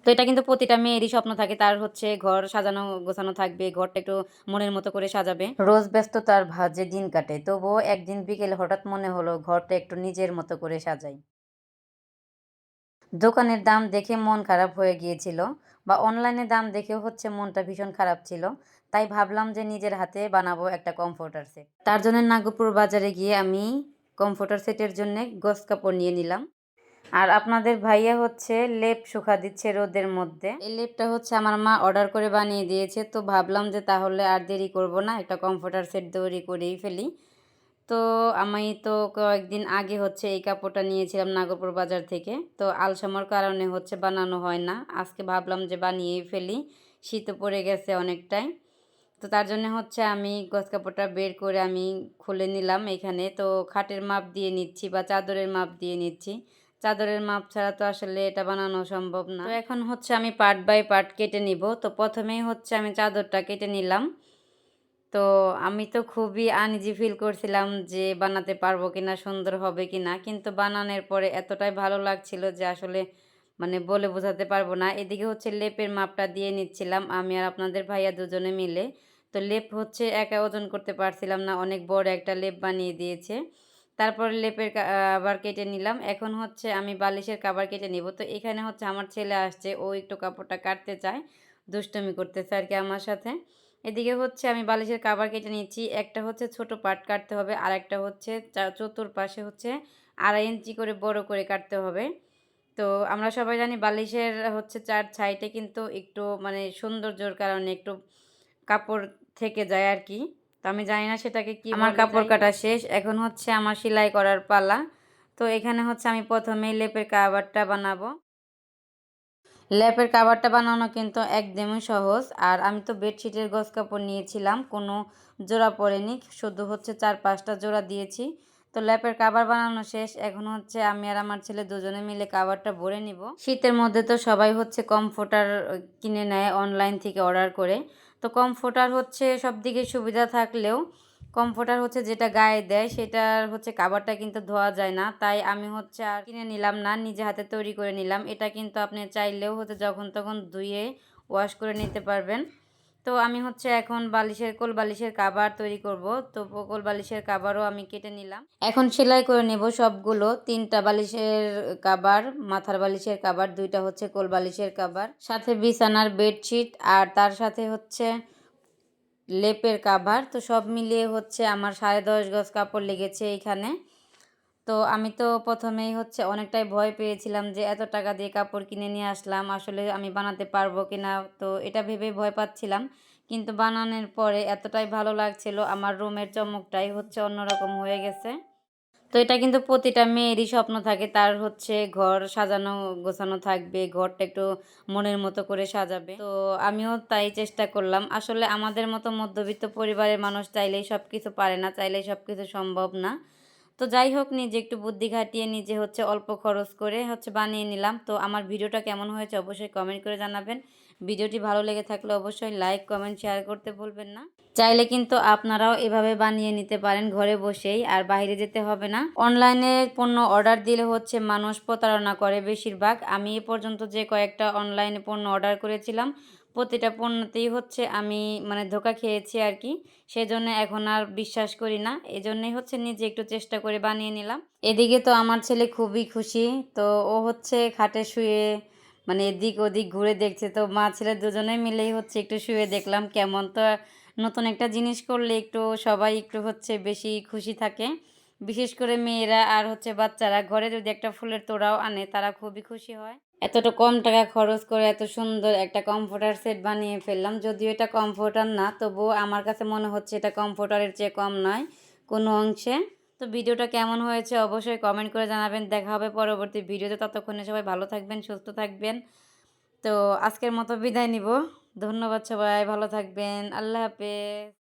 তো এটা কিন্তু প্রতিটা মেয়েরই স্বপ্ন থাকে, তার হচ্ছে ঘর সাজানো গোছানো থাকবে, ঘরটা একটু মনের মতো করে সাজাবে। রোজ ব্যস্ততার ভাঁজে দিন কাটে, তবুও একদিন বিকেলে হঠাৎ মনে হলো ঘরটা একটু নিজের মতো করে সাজাই। দোকানের দাম দেখে মন খারাপ হয়ে গিয়েছিল, বা অনলাইনে দাম দেখেও হচ্ছে মনটা ভীষণ খারাপ ছিল। তাই ভাবলাম যে নিজের হাতে বানাবো একটা কমফোর্টার সেট। তার জন্য নাগপুর বাজারে গিয়ে আমি কমফোর্টার সেটের জন্য গজ কাপড় নিয়ে নিলাম। আর আপনাদের ভাইয়া হচ্ছে লেপ শুকা দিচ্ছে রোদের মধ্যে। এই লেপটা হচ্ছে আমার মা অর্ডার করে বানিয়ে দিয়েছে, তো ভাবলাম যে তাহলে আর দেরি করব না, একটা কমফোর্টার সেট তৈরি করেই ফেলি। তো আমি তো কয়েকদিন আগে হচ্ছে এই কাপড়টা নিয়েছিলাম নাগরপুর বাজার থেকে, তো আলসামার কারণে হচ্ছে বানানো হয় না। আজকে ভাবলাম যে বানিয়েই ফেলি, শীতও পড়ে গেছে অনেকটাই। তো তার জন্য হচ্ছে আমি গজ কাপড়টা বের করে আমি খুলে নিলাম এখানে। তো খাটের মাপ দিয়ে নিচ্ছি বা চাদরের মাপ দিয়ে নিচ্ছি। চাদরের মাপ ছাড়া তো আসলে এটা বানানো সম্ভব না। তো এখন হচ্ছে আমি পার্ট বাই পার্ট কেটে নিব। তো প্রথমেই হচ্ছে আমি চাদরটা কেটে নিলাম। তো আমি তো খুবই আনইজি ফিল করছিলাম যে বানাতে পারবো কিনা, সুন্দর হবে কিনা, কিন্তু বানানোর পরে এতটাই ভালো লাগছিল যে আসলে মানে বলে বোঝাতে পারবো না। এদিকে হচ্ছে লেপের মাপটা দিয়ে নিচ্ছিলাম আমি আর আপনাদের ভাইয়া দুজনে মিলে। তো লেপ হচ্ছে একা ওজন করতে পারছিলাম না, অনেক বড় একটা লেপ বানিয়ে দিয়েছে। তারপর লেপের আবার কেটে নিলাম। এখন হচ্ছে আমি বালিশের কাভার কেটে নিব। তো এখানে হচ্ছে আমার ছেলে আসছে, ও একটু কাপড়টা কাটতে চায়, দুষ্টুমি করতেছে আর কি আমার সাথে। এদিকে হচ্ছে আমি বালিশের কাভার কেটে নিচ্ছি। একটা হচ্ছে ছোট পার্ট কাটতে হবে, আর একটা হচ্ছে চতুর্পাশে হচ্ছে 2.5 ইঞ্চি করে বড় করে কাটতে হবে। তো আমরা সবাই জানি বালিশের হচ্ছে 4 সাইডে কিন্তু একটু মানে সৌন্দর্যর কারণে একটু কাপড় থেকে যায় আর কি। তো আমি জানি না সেটাকে কি আমার বলে। কাপড় কাটা শেষ, এখন হচ্ছে আমার সেলাই করার পালা। তো এখানে হচ্ছে আমি প্রথমেই লেপের কাভারটা বানাবো। ল্যাপের কাভারটা বানানো কিন্তু একদমই সহজ। আর আমি তো বেডশিটের গজ কাপড় নিয়েছিলাম, কোনো জোড়া পরেনি, শুধু হচ্ছে 4-5টা জোড়া দিয়েছি। তো ল্যাপের কাভার বানানো শেষ, এখন হচ্ছে আমি আর আমার ছেলে দুজনে মিলে কাভারটা ভরে নিব। শীতের মধ্যে তো সবাই হচ্ছে কমফোর্টার কিনে নেয় অনলাইন থেকে অর্ডার করে। তো কমফোর্টার হচ্ছে সব দিকে সুবিধা থাকলেও কমফোর্টার হচ্ছে যেটা গায়ে দেয় সেটার হচ্ছে কাভারটা কিন্তু ধোয়া যায় না। তাই আমি হচ্ছে আর কিনে নিলাম না, নিজে হাতে তৈরি করে নিলাম। এটা কিন্তু আপনি চাইলেও হচ্ছে যখন তখন ধুয়ে ওয়াশ করে নিতে পারবেন। তো আমি হচ্ছে এখন কোল বালিশের কাভার তৈরি করব। তো কোল বালিশের কাভারও আমি কেটে নিলাম। এখন সেলাই করে নেব সবগুলো। 3টা বালিশের কাভার, মাথার বালিশের কাভার, 2টা হচ্ছে কোল বালিশের কাভার, সাথে বিছানার বেডশিট, আর তার সাথে হচ্ছে লেপের কাভার। তো সব মিলিয়ে হচ্ছে আমার 10.5 গজ কাপড় লেগেছে এইখানে। তো আমি তো প্রথমেই হচ্ছে অনেকটাই ভয় পেয়েছিলাম যে এত টাকা দিয়ে কাপড় কিনে নিয়ে আসলাম, আসলে আমি বানাতে পারবো কিনা, তো এটা ভেবে ভয় পাচ্ছিলাম। কিন্তু বানানোর পরে এতটাই ভালো লাগছিল, আমার রুমের চমকটাই হচ্ছে অন্যরকম হয়ে গেছে। তো এটা কিন্তু প্রতিটা মেয়েরই স্বপ্ন থাকে, তার হচ্ছে ঘর সাজানো গোছানো থাকবে, ঘরটা একটু মনের মতো করে সাজাবে। তো আমিও তাই চেষ্টা করলাম। আসলে আমাদের মতো মধ্যবিত্ত পরিবারের মানুষ চাইলেই সব কিছু পারে না, চাইলেই সব কিছু সম্ভব না। তো যাই হোক, নিজে একটু বুদ্ধি খাটিয়ে নিজে হচ্ছে অল্প খরচ করে হচ্ছে বানিয়ে নিলাম। তো আমার ভিডিওটা কেমন হয়েছে অবশ্যই কমেন্ট করে জানাবেন। ভিডিওটি ভালো লেগে থাকলে অবশ্যই লাইক কমেন্ট শেয়ার করতে ভুলবেন না। চাইলে কিন্তু আপনারাও এভাবে বানিয়ে নিতে পারেন ঘরে বসেই, আর বাইরে যেতে হবে না। অনলাইনে পণ্য অর্ডার দিলে হচ্ছে মানুষ প্রতারণা করে বেশিরভাগ। আমি এ পর্যন্ত যে কয়েকটা অনলাইনে পণ্য অর্ডার করেছিলাম, প্রতিটা পণ্যতেই হচ্ছে আমি মানে ধোঁকা খেয়েছি আর কি। সেজন্য এখন আর বিশ্বাস করি না, এজন্যই হচ্ছে নিজে একটু চেষ্টা করে বানিয়ে নিলাম। এদিকে তো আমার ছেলে খুবই খুশি। তো ও হচ্ছে খাটে শুয়ে মানে এদিক ওদিক ঘুরে দেখছে। তো মা ছেলে দুজনে মিলেই হচ্ছে একটু শুয়ে দেখলাম কেমন। তো নতুন একটা জিনিস করলে একটু সবাই একটু হচ্ছে বেশি খুশি থাকে, বিশেষ করে মেয়েরা আর হচ্ছে বাচ্চারা। ঘরে যদি একটা ফুলের তোড়াও আনে তারা খুবই খুশি হয়। এতটা কম টাকা খরচ করে এত সুন্দর একটা কমফোর্টার সেট বানিয়ে ফেললাম। যদিও এটা কমফোর্টার না, তবুও আমার কাছে মনে হচ্ছে এটা কমফোর্টারের চেয়ে কম নয় কোনো অংশে। তো ভিডিওটা কেমন হয়েছে অবশ্যই কমেন্ট করে জানাবেন। দেখা হবে পরবর্তী ভিডিওতে, ততক্ষণে সবাই ভালো থাকবেন, সুস্থ থাকবেন। তো আজকের মতো বিদায় নিব। ধন্যবাদ, সবাই ভালো থাকবেন, আল্লাহ হাফেজ।